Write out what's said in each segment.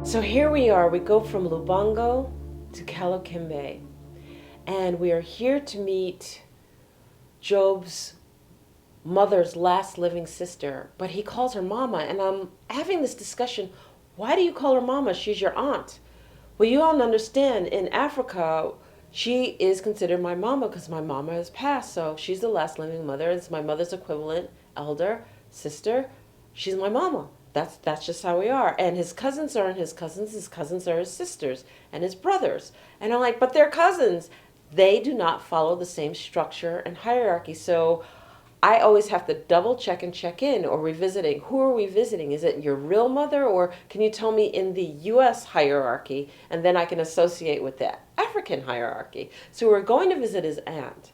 So here we are. We go from Lubango to Calouquembe, and we are here to meet Job's mother's last living sister, but he calls her mama, and I'm having this discussion. Why do you call her mama? She's your aunt. Well, you all understand, in Africa, she is considered my mama because my mama has passed, so she's the last living mother. It's my mother's equivalent, elder, sister. She's my mama. That's just how we are. And his cousins aren't his cousins are his sisters and his brothers. And I'm like, but they're cousins. They do not follow the same structure and hierarchy. So I always have to double check and check in, or revisiting. Who are we visiting? Is it your real mother, or can you tell me in the U.S. hierarchy, and then I can associate with the African hierarchy. So we're going to visit his aunt,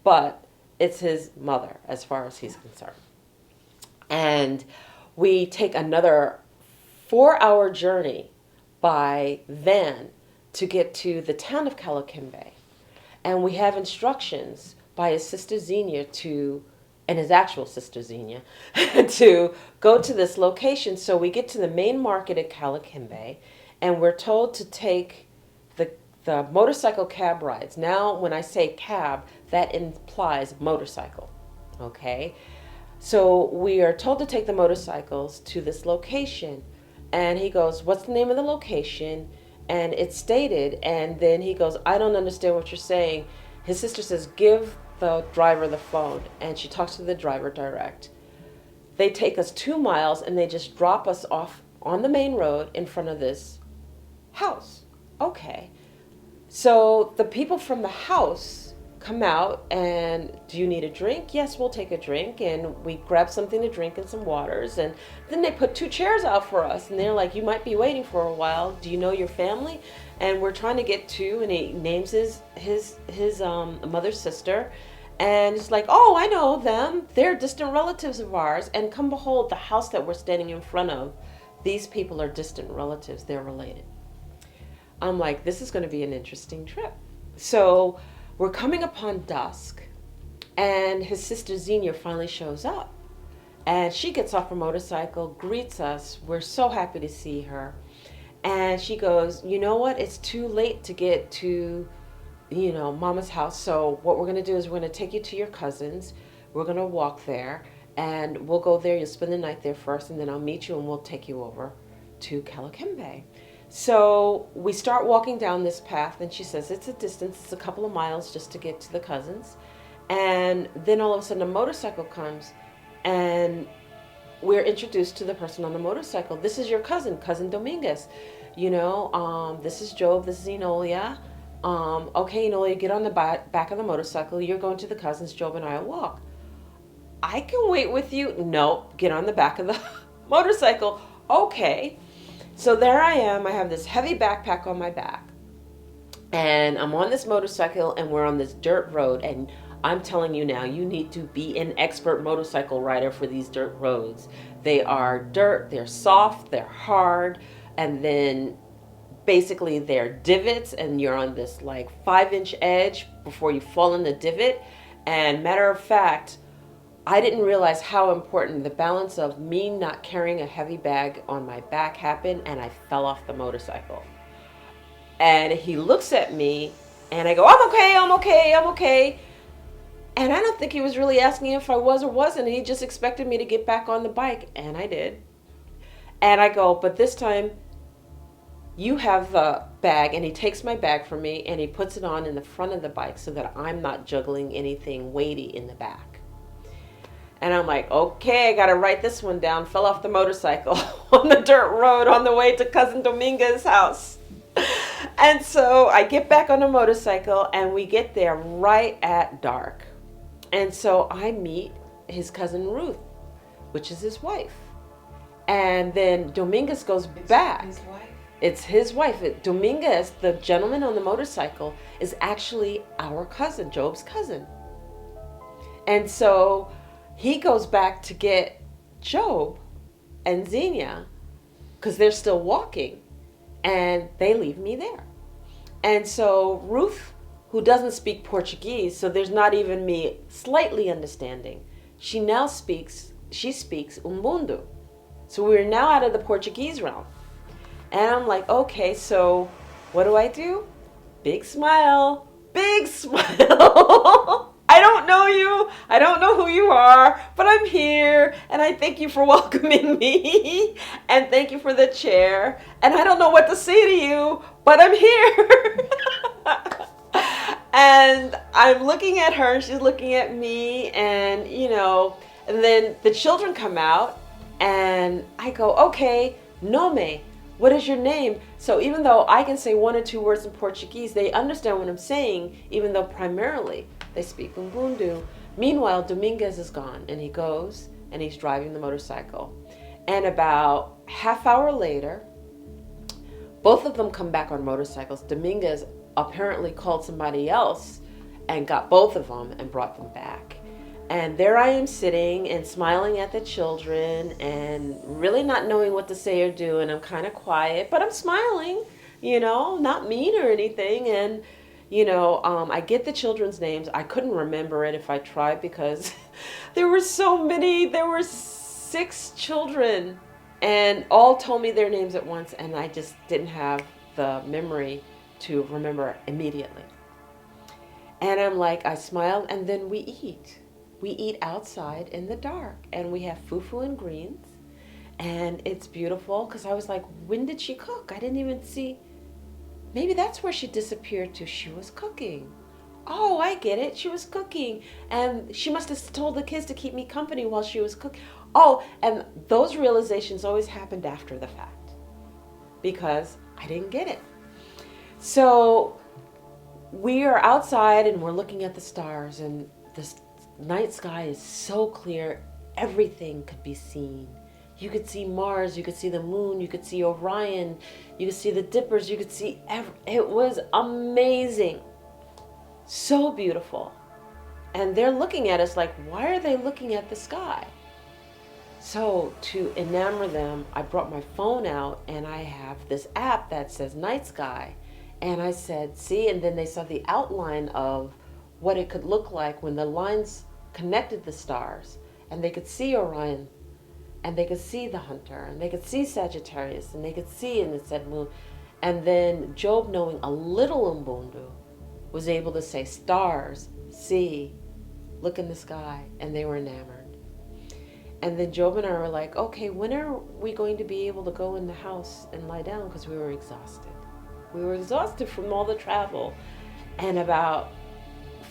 but it's his mother as far as he's concerned. And we take another 4-hour journey by van to get to the town of Calouquembe. And we have instructions by his sister Xenia and his actual sister Xenia, to go to this location. So we get to the main market at Calouquembe, and we're told to take the motorcycle cab rides. Now, when I say cab, that implies motorcycle, okay? So we are told to take the motorcycles to this location, and he goes, what's the name of the location? And it's stated, and then he goes, I don't understand what you're saying. His sister says, give the driver the phone, and she talks to the driver direct. They take us 2 miles, and they just drop us off on the main road in front of this house. Okay. So the people from the house come out, and do you need a drink? Yes, we'll take a drink. And we grab something to drink and some waters, and then they put 2 chairs out for us, and they're like, you might be waiting for a while. Do you know your family? And we're trying to get to, and he names his mother's sister, and it's like, oh, I know them. They're distant relatives of ours. And come behold, the house that we're standing in front of, these people are distant relatives. They're related. I'm like, this is going to be an interesting trip. So we're coming upon dusk, and his sister Xenia finally shows up, and she gets off her motorcycle, greets us. We're so happy to see her. And she goes, you know what? It's too late to get to, Mama's house. So what we're going to do is we're going to take you to your cousins. We're going to walk there, and we'll go there. You'll spend the night there first, and then I'll meet you, and we'll take you over to Calouquembe. So we start walking down this path, and she says it's a distance. It's a couple of miles just to get to the cousins. And then all of a sudden a motorcycle comes, and we're introduced to the person on the motorcycle. This is your cousin Dominguez. This is Job, this is Enolia. Okay, Enolia, get on the back of the motorcycle. You're going to the cousins. Job and I will walk. I can wait with you. No, get on the back of the motorcycle. Okay. So there I am. I have this heavy backpack on my back, and I'm on this motorcycle, and we're on this dirt road. And I'm telling you now, you need to be an expert motorcycle rider for these dirt roads. They are dirt, they're soft, they're hard, and then basically they're divots, and you're on this like 5-inch edge before you fall in the divot. And matter of fact, I didn't realize how important the balance of me not carrying a heavy bag on my back happened, and I fell off the motorcycle. And he looks at me, and I go, I'm okay. And I don't think he was really asking if I was or wasn't. He just expected me to get back on the bike, and I did. And I go, but this time, you have the bag. And he takes my bag from me, and he puts it on in the front of the bike so that I'm not juggling anything weighty in the back. And I'm like, okay, I got to write this one down. Fell off the motorcycle on the dirt road on the way to Cousin Dominguez's house. And so I get back on the motorcycle, and we get there right at dark. And so I meet his cousin Ruth, which is his wife. And then Dominguez goes back. His wife? It's his wife. Dominguez, the gentleman on the motorcycle, is actually our cousin, Job's cousin. And so he goes back to get Job and Xenia because they're still walking, and they leave me there. And so Ruth, who doesn't speak Portuguese, so there's not even me slightly understanding, she speaks Umbundu. So we're now out of the Portuguese realm. And I'm like, okay, so what do I do? Big smile, big smile. I don't know you. I don't know who you are, but I'm here and I thank you for welcoming me and thank you for the chair. And I don't know what to say to you, but I'm here. And I'm looking at her and she's looking at me and, and then the children come out and I go, okay, Nome, what is your name? So even though I can say one or two words in Portuguese, they understand what I'm saying, even though primarily they speak Umbundu. Meanwhile, Dominguez is gone and he goes and he's driving the motorcycle. And about half hour later, both of them come back on motorcycles. Dominguez apparently called somebody else and got both of them and brought them back. And there I am sitting and smiling at the children and really not knowing what to say or do. And I'm kind of quiet, but I'm smiling, not mean or anything. And, I get the children's names. I couldn't remember it if I tried because there were so many. There were 6 children and all told me their names at once. And I just didn't have the memory to remember immediately. And I'm like, I smile and then we eat. We eat outside in the dark and we have fufu and greens and it's beautiful because I was like, when did she cook? I didn't even see. Maybe that's where she disappeared to. She was cooking. Oh, I get it. She was cooking and she must have told the kids to keep me company while she was cooking. Oh, and those realizations always happened after the fact because I didn't get it. So we are outside and we're looking at the stars and this night sky is so clear, everything could be seen. You could see Mars, you could see the moon, you could see Orion, you could see the dippers, you could see it was amazing. So beautiful. And they're looking at us like, why are they looking at the sky? So to enamor them, I brought my phone out and I have this app that says night sky. And I said, see, and then they saw the outline of what it could look like when the lines connected the stars and they could see Orion and they could see the Hunter and they could see Sagittarius and they could see, and it said moon. And then Job, knowing a little Umbundu, was able to say stars, see, look in the sky, and they were enamored. And then Job and I were like, okay, when are we going to be able to go in the house and lie down? Because we were exhausted. We were exhausted from all the travel. And about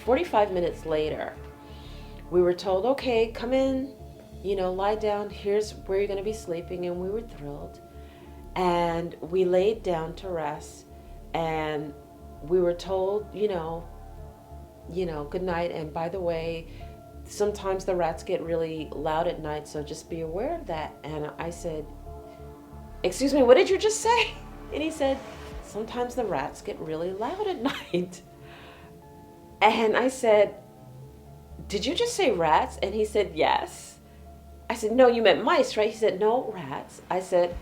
45 minutes later, we were told, okay, come in, lie down. Here's where you're going to be sleeping. And we were thrilled. And we laid down to rest. And we were told, good night. And by the way, sometimes the rats get really loud at night. So just be aware of that. And I said, excuse me, what did you just say? And he said, sometimes the rats get really loud at night. And I said, did you just say rats? And he said, yes. I said, no, you meant mice, right? He said, no, rats. I said,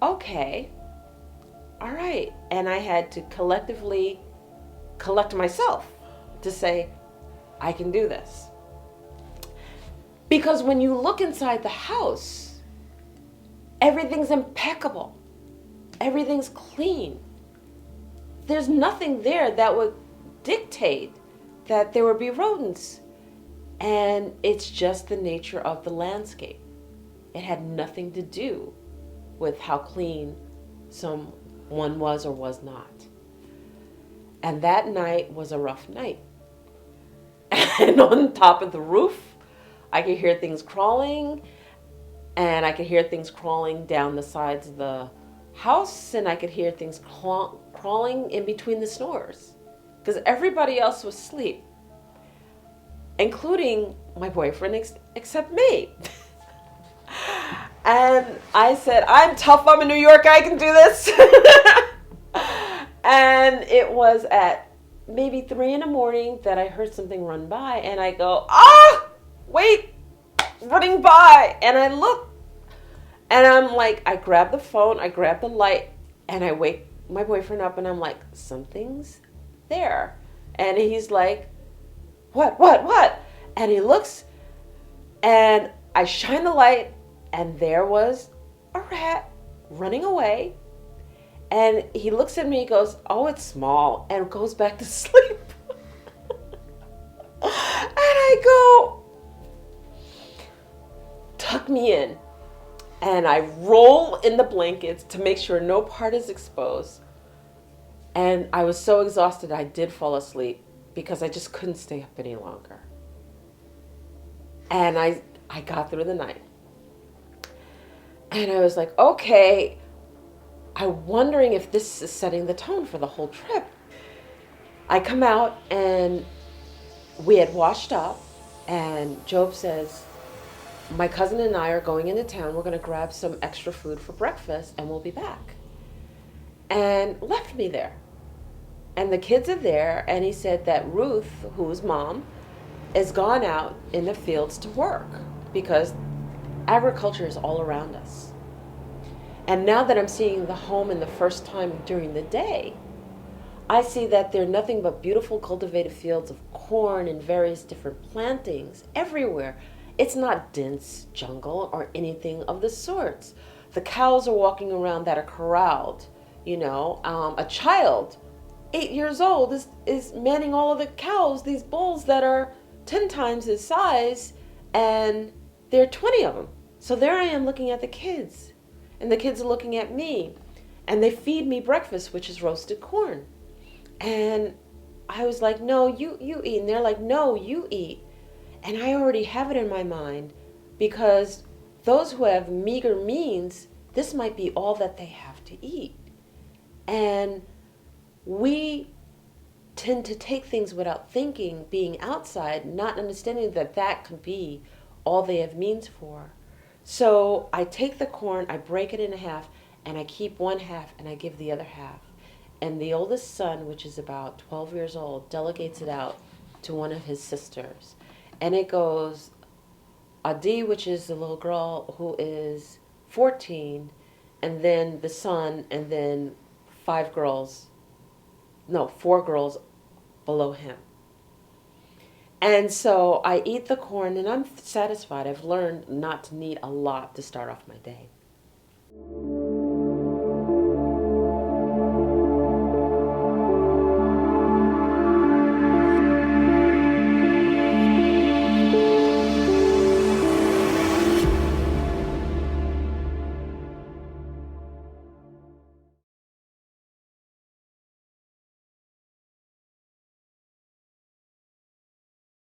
okay, all right. And I had to collectively collect myself to say, I can do this. Because when you look inside the house, everything's impeccable. Everything's clean. There's nothing there that would dictate that there would be rodents. And it's just the nature of the landscape. It had nothing to do with how clean someone was or was not. And that night was a rough night. And on top of the roof, I could hear things crawling, and I could hear things crawling down the sides of the house, and I could hear things crawling in between the snores, because everybody else was asleep, including my boyfriend, except me. And I said, I'm tough, I'm in New York, I can do this. And it was at maybe 3 a.m. that I heard something run by, and I go, wait, running by. And I look, and I'm like, I grab the phone, I grab the light, and I wake my boyfriend up, and I'm like, something's there. And he's like, what? And he looks, and I shine the light, and there was a rat running away. And he looks at me, he goes, oh, it's small, and goes back to sleep. And I go, tuck me in. And I roll in the blankets to make sure no part is exposed. And I was so exhausted, I did fall asleep because I just couldn't stay up any longer. And I got through the night. And I was like, okay, I'm wondering if this is setting the tone for the whole trip. I come out and we had washed up, and Job says, my cousin and I are going into town. We're going to grab some extra food for breakfast and we'll be back. And left me there. And the kids are there, and he said that Ruth, who's mom, is gone out in the fields to work because agriculture is all around us. And now that I'm seeing the home in the first time during the day, I see that they're nothing but beautiful cultivated fields of corn and various different plantings everywhere. It's not dense jungle or anything of the sorts. The cows are walking around that are corralled. A child, 8 years old, is manning all of the cows, these bulls that are 10 times his size, and there are 20 of them. So there I am looking at the kids, and the kids are looking at me, and they feed me breakfast, which is roasted corn. And I was like, no, you eat. And they're like, no, you eat. And I already have it in my mind, because those who have meager means, this might be all that they have to eat. And we tend to take things without thinking, being outside, not understanding that that could be all they have means for. So I take the corn, I break it in half, and I keep one half and I give the other half. And the oldest son, which is about 12 years old, delegates it out to one of his sisters. And it goes, Adi, which is the little girl who is 14, and then the son, and then 4 girls below him. And so I eat the corn and I'm satisfied. I've learned not to need a lot to start off my day.